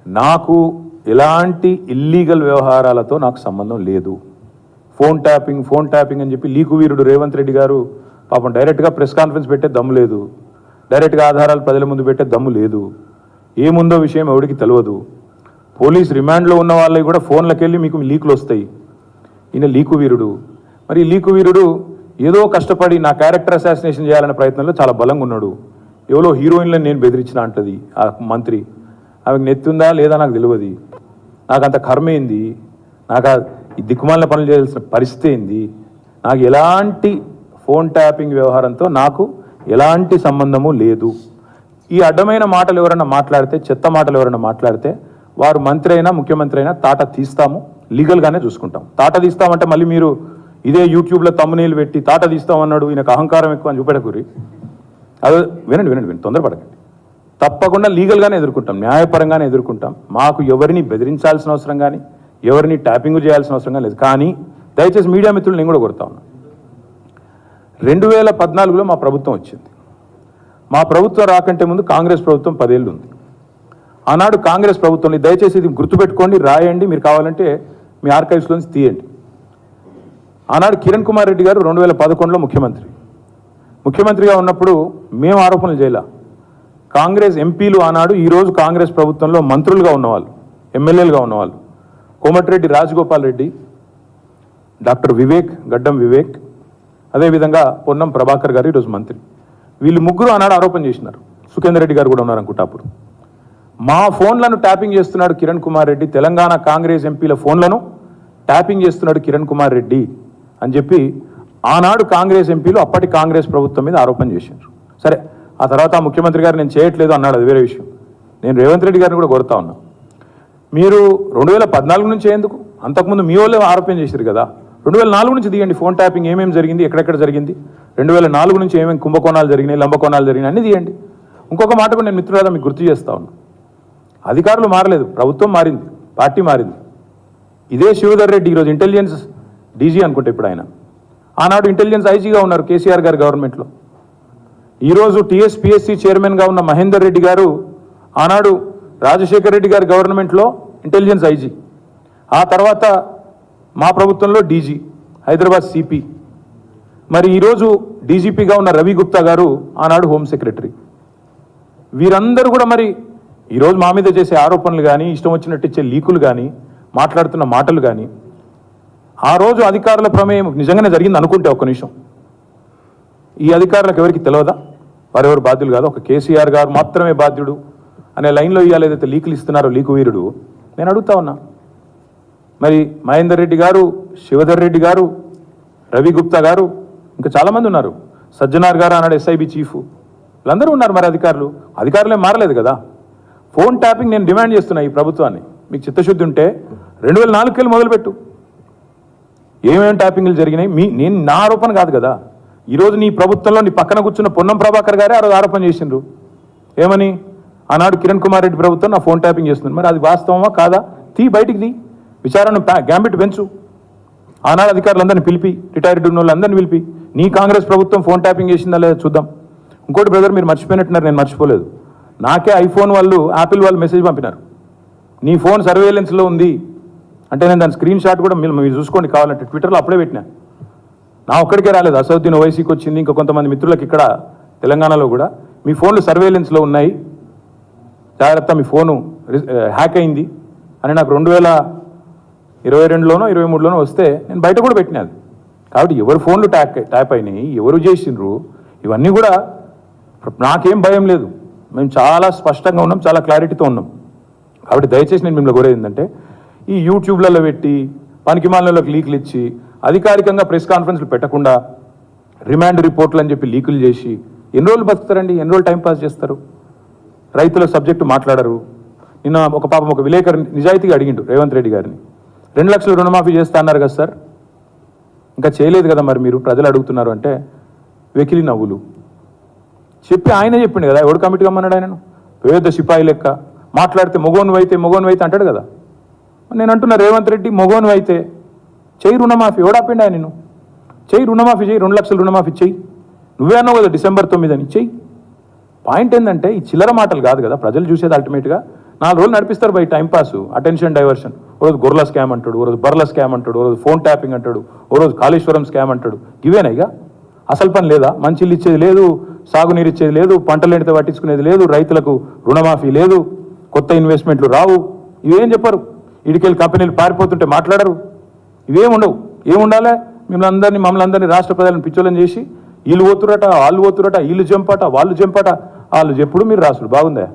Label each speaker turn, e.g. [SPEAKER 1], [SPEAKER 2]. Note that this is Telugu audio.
[SPEAKER 1] నాకు ఎలాంటి ఇల్లీగల్ వ్యవహారాలతో నాకు సంబంధం లేదు. ఫోన్ ట్యాపింగ్ అని చెప్పి లీకు వీరుడు రేవంత్ రెడ్డి గారు పాపం డైరెక్ట్గా ప్రెస్ కాన్ఫరెన్స్ పెట్టే దమ్ము లేదు, డైరెక్ట్గా ఆధారాలు ప్రజల ముందు పెట్టే దమ్ము లేదు, ఏముందో విషయం ఎవరికి తెలియదు. పోలీస్ రిమాండ్లో ఉన్న వాళ్ళకి కూడా ఫోన్లకు వెళ్ళి మీకు లీకులు వస్తాయి. ఈయన లీకు వీరుడు. మరి లీకు వీరుడు ఏదో కష్టపడి నా క్యారెక్టర్ అసాసినేషన్ చేయాలనే ప్రయత్నంలో చాలా బలంగా ఉన్నాడు. ఎవరో హీరోయిన్లను నేను బెదిరించిన అంటది ఆ మంత్రి. ఆమెకు నెత్తుందా లేదా నాకు తెలియదు. నాకు అంత కర్మ ఏంది, నాకు ఈ దిక్కుమాలిన పనులు చేయాల్సిన పరిస్థితి ఏంది, నాకు ఎలాంటి ఫోన్ ట్యాపింగ్ వ్యవహారంతో నాకు ఎలాంటి సంబంధము లేదు. ఈ అడ్డమైన మాటలు ఎవరైనా మాట్లాడితే, చెత్త మాటలు ఎవరైనా మాట్లాడితే వారు మంత్రి అయినా ముఖ్యమంత్రి అయినా తాట తీస్తాము, లీగల్గానే చూసుకుంటాం. తాట తీస్తామంటే మళ్ళీ మీరు ఇదే యూట్యూబ్లో తమ్మునీళ్ళు పెట్టి తాట తీస్తామన్నాడు ఈయనకు అహంకారం ఎక్కువ అని చూపెడకూరి. అదే వినండి, తొందరపడకండి. తప్పకుండా లీగల్గానే ఎదుర్కొంటాం, న్యాయపరంగానే ఎదుర్కొంటాం. మాకు ఎవరిని బెదిరించాల్సిన అవసరం కానీ ఎవరిని ట్యాపింగ్ చేయాల్సిన అవసరం కానీ లేదు. కానీ దయచేసి మీడియా మిత్రులు నేను కూడా కొడతా ఉన్నా. 2014లో మా ప్రభుత్వం వచ్చింది. మా ప్రభుత్వం రాకంటే ముందు కాంగ్రెస్ ప్రభుత్వం 10 ఏళ్ళు ఉంది. ఆనాడు కాంగ్రెస్ ప్రభుత్వంలో దయచేసి ఇది గుర్తుపెట్టుకోండి, రాయండి, మీరు కావాలంటే మీ ఆర్కైవ్స్లోంచి తీయండి. ఆనాడు కిరణ్ కుమార్ రెడ్డి గారు 2011లో ముఖ్యమంత్రిగా ఉన్నప్పుడు మేము ఆరోపణలు చేయాల. కాంగ్రెస్ ఎంపీలు ఆనాడు ఈరోజు కాంగ్రెస్ ప్రభుత్వంలో మంత్రులుగా ఉన్నవాళ్ళు, ఎమ్మెల్యేలుగా ఉన్నవాళ్ళు, కోమటిరెడ్డి రాజగోపాల్ రెడ్డి, డాక్టర్ వివేక్, గడ్డం వివేక్, అదేవిధంగా పొన్నం ప్రభాకర్ గారు ఈరోజు మంత్రి. వీళ్ళు ముగ్గురు ఆనాడు ఆరోపణ చేసినారు. సుఖేందర్ రెడ్డి గారు కూడా ఉన్నారు అనుకుంటా. అప్పుడు మా ఫోన్లను ట్యాపింగ్ చేస్తున్నాడు కిరణ్ కుమార్ రెడ్డి, తెలంగాణ కాంగ్రెస్ ఎంపీల ఫోన్లను ట్యాపింగ్ చేస్తున్నాడు కిరణ్ కుమార్ రెడ్డి అని చెప్పి ఆనాడు కాంగ్రెస్ ఎంపీలు అప్పటి కాంగ్రెస్ ప్రభుత్వం మీద ఆరోపణ చేశారు. సరే, ఆ తర్వాత ముఖ్యమంత్రి గారు నేను చేయట్లేదు అన్నాడు, అది వేరే విషయం. నేను రేవంత్ రెడ్డి గారిని కూడా కోరుతా ఉన్నా, మీరు 2014 నుంచి ఎందుకు, అంతకుముందు మీ వాళ్ళే ఆరోపణ చేశారు కదా, 2004 నుంచి తీయండి. ఫోన్ ట్యాపింగ్ ఏమేమి జరిగింది, ఎక్కడెక్కడ జరిగింది, 2004 నుంచి ఏమేమి కుంభకోణాలు జరిగినాయి, లంబకోణాలు జరిగినాయి అన్నీ తీయండి. ఇంకొక మాట కూడా నేను మిత్రులారా మీకు గుర్తు చేస్తా ఉన్నా, అధికారులు మారలేదు, ప్రభుత్వం మారింది, పార్టీ మారింది. ఇదే శివధర్ రెడ్డి ఈరోజు ఇంటెలిజెన్స్ డీజీ అనుకుంటే ఇప్పుడు ఆయన, ఆనాడు ఇంటెలిజెన్స్ ఐజీగా ఉన్నారు కేసీఆర్ గారి గవర్నమెంట్లో. ఈరోజు టీఎస్పీఎస్సీ చైర్మన్గా ఉన్న మహేందర్ రెడ్డి గారు ఆనాడు రాజశేఖర్ రెడ్డి గారి గవర్నమెంట్లో ఇంటెలిజెన్స్ ఐజీ, ఆ తర్వాత మా ప్రభుత్వంలో డీజీ, హైదరాబాద్ సిపి. మరి ఈరోజు డీజీపీగా ఉన్న రవి గుప్తా గారు ఆనాడు హోమ్ సెక్రటరీ. వీరందరూ కూడా మరి ఈరోజు మా మీద చేసే ఆరోపణలు కానీ, ఇష్టం వచ్చినట్టు ఇచ్చే లీకులు కానీ, మాట్లాడుతున్న మాటలు కానీ, ఆ రోజు అధికారుల ప్రమేయం నిజంగానే జరిగింది అనుకుంటే ఒక్క నిమిషం, ఈ అధికారులకు ఎవరికి తెలియదా, వారెవరు బాధ్యులు కాదు, ఒక కేసీఆర్ గారు మాత్రమే బాధ్యుడు అనే లైన్లో ఇవాళ ఏదైతే లీకులు ఇస్తున్నారో లీకు వీరుడు, నేను అడుగుతా ఉన్నా. మరి మహేందర్ రెడ్డి గారు, శివధర్ రెడ్డి గారు, రవి గుప్తా గారు, ఇంకా చాలామంది ఉన్నారు, సజ్జనార్ గారు అన్నాడు ఎస్ఐబి చీఫ్, వీళ్ళందరూ ఉన్నారు. మరి అధికారులే మారలేదు కదా. ఫోన్ ట్యాపింగ్ నేను డిమాండ్ చేస్తున్నా ఈ ప్రభుత్వాన్ని, మీకు చిత్తశుద్ధి ఉంటే 2004 వెళ్ళి మొదలుపెట్టు, ఏమేమి ట్యాపింగ్లు జరిగినాయి. నేను నా ఆరోపణ కాదు కదా. ఈరోజు నీ ప్రభుత్వంలో నీ పక్కన కూర్చున్న పొన్నం ప్రభాకర్ గారే ఆ రోజు ఆరోపణ చేసిండ్రు. ఏమని, ఆనాడు కిరణ్ కుమార్ రెడ్డి ప్రభుత్వం నా ఫోన్ ట్యాపింగ్ చేస్తుంది. మరి అది వాస్తవమా కాదా, బయటికి తీ, విచారణ గ్యాంబిట్ పెంచు. ఆనాడు అధికారులందరినీ పిలిపి, రిటైర్డ్ ఉన్న వాళ్ళందరినీ పిలిపి, నీ కాంగ్రెస్ ప్రభుత్వం ఫోన్ ట్యాపింగ్ చేసిందా లేదా చూద్దాం. ఇంకోటి బ్రదర్, మీరు మర్చిపోయినట్టున్నారు, నేను మర్చిపోలేదు. నాకే ఐఫోన్ వాళ్ళు, యాపిల్ వాళ్ళు మెసేజ్ పంపినారు, నీ ఫోన్ సర్వేలెన్స్లో ఉంది అంటే. నేను దాని స్క్రీన్ షాట్ కూడా మీరు చూసుకోండి కావాలంటే, ట్విట్టర్లో అప్పుడే పెట్టినా. నా ఒక్కడికే రాలేదు, అసౌద్దీన్ ఓవైసీకి వచ్చింది, ఇంకా కొంతమంది మిత్రులకు ఇక్కడ తెలంగాణలో కూడా, మీ ఫోన్లు సర్వేలెన్స్లో ఉన్నాయి, జాగ్రత్త, మీ ఫోను హ్యాక్ అయింది అని నాకు 2022లోనో 2023లోనో వస్తే నేను బయట కూడా పెట్టినది. కాబట్టి ఎవరు ఫోన్లు ట్యాప్ అయినాయి, ఎవరు చేసిండ్రు, ఇవన్నీ కూడా నాకేం భయం లేదు. మేము చాలా స్పష్టంగా ఉన్నాం, చాలా క్లారిటీతో ఉన్నాం. కాబట్టి దయచేసి నేను మిమ్మల్ని కోరేది ఏంటంటే, ఈ యూట్యూబ్లలో పెట్టి పనికిమాలినలోకి లీకులు ఇచ్చి అధికారికంగా ప్రెస్ కాన్ఫరెన్స్లు పెట్టకుండా రిమాండ్ రిపోర్ట్లు అని చెప్పి లీకులు చేసి ఎన్ని రోజులు బతుకుతారండి, ఎన్ని రోజులు టైంపాస్ చేస్తారు. రైతుల సబ్జెక్టు మాట్లాడరు. నిన్న ఒక విలేకరు నిజాయితీగా అడిగిండు రేవంత్ రెడ్డి గారిని, 2 లక్షలు రుణమాఫీ చేస్తా అన్నారు కదా సార్, ఇంకా చేయలేదు కదా మరి మీరు, ప్రజలు అడుగుతున్నారు అంటే వెకిలి నవ్వులు చెప్పి ఆయనే చెప్పిండు కదా, ఎవడు కమిటీ కమ్మన్నాడు ఆయనను, పేద సిపాయి లెక్క మాట్లాడితే మొగోను అయితే అంటాడు కదా. నేను అంటున్నా, రేవంత్ రెడ్డి మొగోను అయితే చెయ్యి రుణమాఫీ, ఎవడాపిండి ఆయన నిన్ను, చెయ్యి రుణమాఫీ, చెయ్యి 2 లక్షలు రుణమాఫీ చెయ్యి, నువ్వే అన్నావు కదా December 9 అని చెయ్యి. పాయింట్ ఏంటంటే ఈ చిల్లర మాటలు కాదు కదా ప్రజలు చూసేది. అల్టిమేట్గా 4 రోజులు నడిపిస్తారు బై టైంపాస్, అటెన్షన్ డైవర్షన్. ఓ రోజు గొర్రెల స్కామ్ అంటాడు, ఓ రోజు బర్రెల స్కామ్ అంటాడు, ఓ రోజు ఫోన్ ట్యాపింగ్ అంటాడు, ఓ రోజు కాళేశ్వరం స్కామ్ అంటాడు. ఇవేనా ఇక? అసలు పని లేదా? మంచిలు ఇచ్చేది లేదు, సాగునీరు ఇచ్చేది లేదు, పంటలు ఎండితే పట్టించుకునేది లేదు, రైతులకు రుణమాఫీ లేదు, కొత్త ఇన్వెస్ట్మెంట్లు రావు. ఇవేం చెప్పరు. ఇడికెళ్ళి కంపెనీలు పారిపోతుంటే మాట్లాడరు. ఇవేం ఉండవు. ఏముండాలి? మమ్మల్ని అందరినీ రాష్ట్ర ప్రజలను పిచ్చోళ్ళని చేసి వీళ్ళు పోతురట, వాళ్ళు పోతురట, వీళ్ళు జంపట, వాళ్ళు జంపట, వాళ్ళు చెప్పుడు మీరు రాసుడు. బాగుందా?